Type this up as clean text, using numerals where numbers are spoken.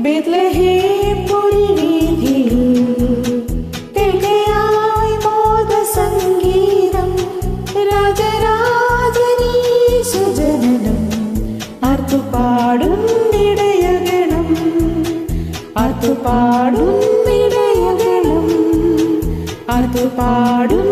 ബെത്ലഹേം പുൽവീഥിയിൽ കേൾക്കയായി മോദസംഗീതം. രാജരാജനീശു ജനനം ആർത്തുപാടും ഇടയഗണം, ആർത്തുപാടും ഇടയഗണം, ആർത്തുപാടും